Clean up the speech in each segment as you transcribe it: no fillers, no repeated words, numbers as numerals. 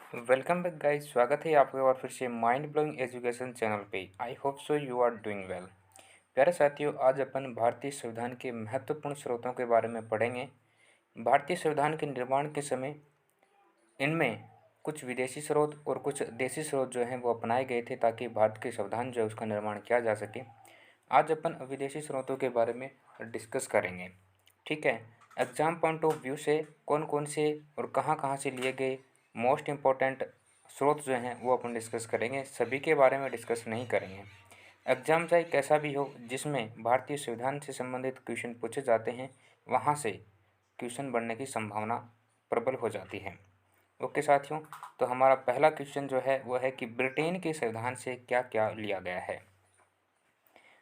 Welcome back guys. स्वागत है आपका और फिर से माइंड ब्लोइंग एजुकेशन चैनल पे। I hope so you are doing well. प्यारे साथियों, आज अपन भारतीय संविधान के महत्वपूर्ण स्रोतों के बारे में पढ़ेंगे। भारतीय संविधान के निर्माण के समय इनमें कुछ विदेशी स्रोत और कुछ देसी स्रोत जो हैं वो अपनाए गए थे ताकि भारत के संविधान जो है उसका निर्माण किया जा सके। आज अपन विदेशी स्रोतों के बारे में डिस्कस करेंगे। ठीक है। एग्ज़ाम पॉइंट ऑफ व्यू से कौन कौन से और कहाँ कहाँ से लिए गए मोस्ट इम्पोर्टेंट स्रोत जो हैं वो अपन डिस्कस करेंगे। सभी के बारे में डिस्कस नहीं करेंगे। एग्ज़ाम चाहे कैसा भी हो जिसमें भारतीय संविधान से संबंधित क्वेश्चन पूछे जाते हैं, वहाँ से क्वेश्चन बनने की संभावना प्रबल हो जाती है। ओके साथियों, तो हमारा पहला क्वेश्चन जो है वो है कि ब्रिटेन के संविधान से क्या क्या लिया गया है।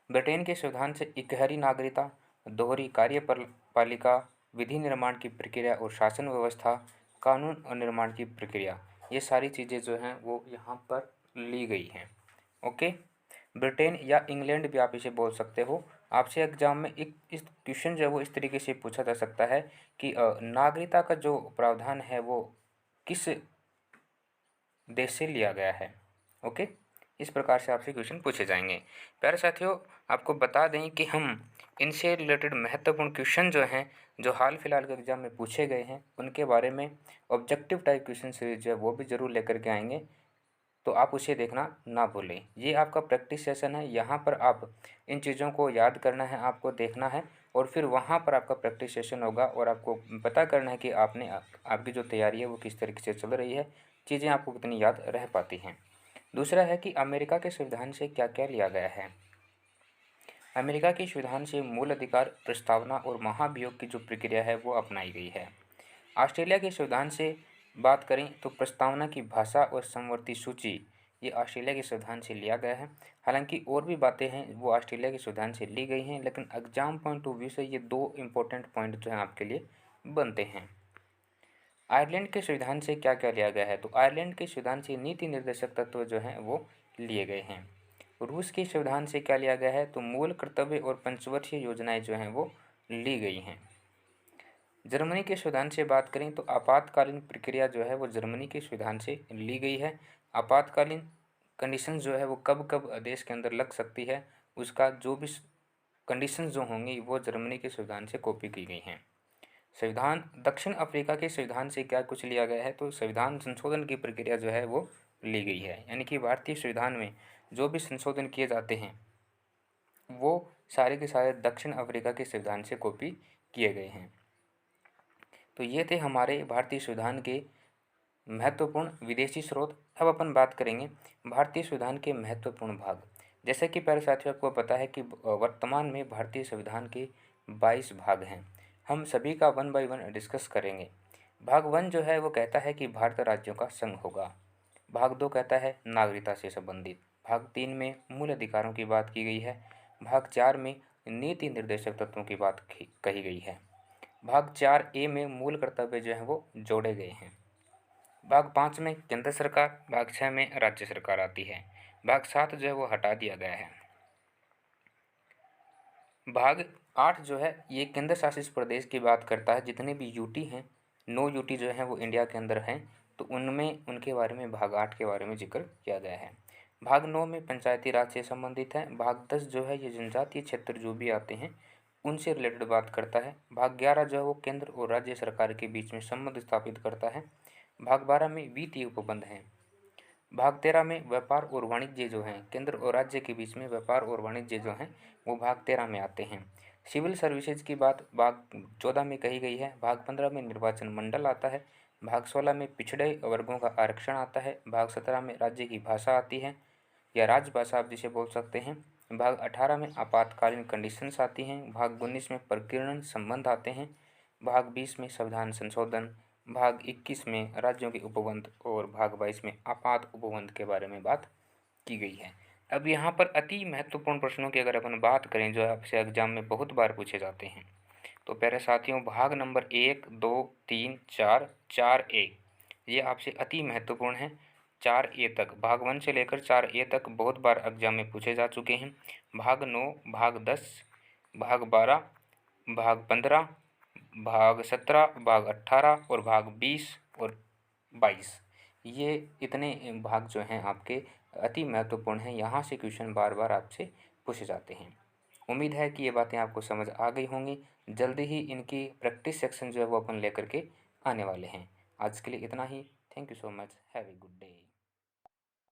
ब्रिटेन के संविधान से इकहरी नागरिकता, दोहरी कार्यपालिका, विधि निर्माण की प्रक्रिया और शासन व्यवस्था, कानून और निर्माण की प्रक्रिया, ये सारी चीज़ें जो हैं वो यहाँ पर ली गई हैं। ओके। ब्रिटेन या इंग्लैंड भी आप इसे बोल सकते हो। आपसे एग्जाम में एक इस क्वेश्चन जो है वो इस तरीके से पूछा जा सकता है कि नागरिकता का जो प्रावधान है वो किस देश से लिया गया है। ओके। इस प्रकार से आपसे क्वेश्चन पूछे जाएंगे। प्यारे साथियों, आपको बता दें कि हम इनसे रिलेटेड महत्वपूर्ण क्वेश्चन जो हैं, जो हाल फिलहाल के एग्जाम में पूछे गए हैं, उनके बारे में ऑब्जेक्टिव टाइप क्वेश्चन सीरीज जो है वो भी ज़रूर लेकर के आएंगे। तो आप उसे देखना ना भूलें। ये आपका प्रैक्टिस सेशन है। यहाँ पर आप इन चीज़ों को याद करना है, आपको देखना है और फिर वहाँ पर आपका प्रैक्टिस सेशन होगा और आपको पता करना है कि आपकी जो तैयारी है वो किस तरीके से चल रही है, चीज़ें आपको कितनी याद रह पाती हैं। दूसरा है कि अमेरिका के संविधान से क्या क्या लिया गया है। अमेरिका के संविधान से मूल अधिकार, प्रस्तावना और महाभियोग की जो प्रक्रिया है वो अपनाई गई है। ऑस्ट्रेलिया के संविधान से बात करें तो प्रस्तावना की भाषा और समवर्ती सूची, ये ऑस्ट्रेलिया के संविधान से लिया गया है। हालांकि और भी बातें हैं वो ऑस्ट्रेलिया के संविधान से ली गई हैं, लेकिन एग्जाम पॉइंट ऑफ व्यू से ये दो इम्पोर्टेंट पॉइंट जो हैं आपके लिए बनते हैं। आयरलैंड के संविधान से क्या क्या लिया गया है, तो आयरलैंड के संविधान से नीति निर्देशक तत्व जो हैं वो लिए गए हैं। रूस के संविधान से क्या लिया गया है, तो मूल कर्तव्य और पंचवर्षीय योजनाएं जो हैं वो ली गई हैं। जर्मनी के संविधान से बात करें तो आपातकालीन प्रक्रिया जो है वो जर्मनी के संविधान से ली गई है। आपातकालीन कंडीशन जो है वो कब कब देश के अंदर लग सकती है, उसका जो भी कंडीशन जो होंगी वो जर्मनी के संविधान से कॉपी की गई हैं। संविधान दक्षिण अफ्रीका के संविधान से क्या कुछ लिया गया है, तो संविधान संशोधन की प्रक्रिया जो है वो ली गई है। यानी कि भारतीय संविधान में जो भी संशोधन किए जाते हैं वो सारे के सारे दक्षिण अफ्रीका के संविधान से कॉपी किए गए हैं। तो ये थे हमारे भारतीय संविधान के महत्वपूर्ण विदेशी स्रोत। अब अपन बात करेंगे भारतीय संविधान के महत्वपूर्ण भाग। जैसे कि प्यारे साथियों, आपको पता है कि वर्तमान में भारतीय संविधान के 22 भाग हैं। हम सभी का वन बाय वन डिस्कस करेंगे। भाग 1 जो है वो कहता है कि भारत राज्यों का संघ होगा। भाग 2 कहता है नागरिकता से संबंधित। भाग 3 में मूल अधिकारों की बात की गई है। भाग 4 में नीति निर्देशक तत्वों की बात कही गई है। भाग 4A में मूल कर्तव्य जो हैं वो जोड़े गए हैं। भाग 5 में केंद्र सरकार, भाग 6 में राज्य सरकार आती है। भाग 7 जो है वो हटा दिया गया है। भाग 8 जो है ये केंद्र शासित प्रदेश की बात करता है। जितने भी यूटी हैं, 9 यूटी जो हैं वो इंडिया के अंदर हैं, तो उनमें उनके बारे में भाग 8 के बारे में जिक्र किया गया है। भाग 9 में पंचायती राज से संबंधित है। भाग 10 जो है ये जनजातीय क्षेत्र जो भी आते हैं उनसे रिलेटेड बात करता है। भाग 11 जो है वो केंद्र और राज्य सरकार के बीच में संबंध स्थापित करता है। भाग 12 में वित्तीय उपबंध हैं। भाग 13 में व्यापार और वाणिज्य जो हैं, केंद्र और राज्य के बीच में व्यापार और वाणिज्य जो हैं वो भाग 13 में आते हैं। सिविल सर्विसेज की बात भाग 14 में कही गई है। भाग 15 में निर्वाचन मंडल आता है। भाग 16 में पिछड़े वर्गों का आरक्षण आता है। भाग 17 में राज्य की भाषा आती है या राजभाषा आप जिसे बोल सकते हैं। भाग 18 में आपातकालीन कंडीशंस आती हैं। भाग 19 में प्रकीर्णन संबंध आते हैं। भाग 20 में संविधान संशोधन। भाग 21 में राज्यों के उपबंध और भाग 22 में आपात उपबंध के बारे में बात की गई है। अब यहाँ पर अति महत्वपूर्ण प्रश्नों की अगर अपन बात करें जो आपसे एग्जाम में बहुत बार पूछे जाते हैं, तो प्यारे साथियों भाग नंबर 1, 2, 3, 4, 4A ये आपसे अति महत्वपूर्ण है। 4A तक, भाग 1 से लेकर 4A तक बहुत बार एग्जाम में पूछे जा चुके हैं। भाग 9, भाग 10, भाग 12, भाग 15, भाग 17, भाग 18 और भाग 20 और 22, ये इतने भाग जो हैं आपके अति महत्वपूर्ण हैं, यहाँ से क्वेश्चन बार-बार आपसे पूछे जाते हैं। उम्मीद है कि ये बातें आपको समझ आ गई होंगी। जल्दी ही इनकी प्रैक्टिस सेक्शन जो है वो अपन लेकर के आने वाले हैं। आज के लिए इतना ही। Thank you so much. Have a good day.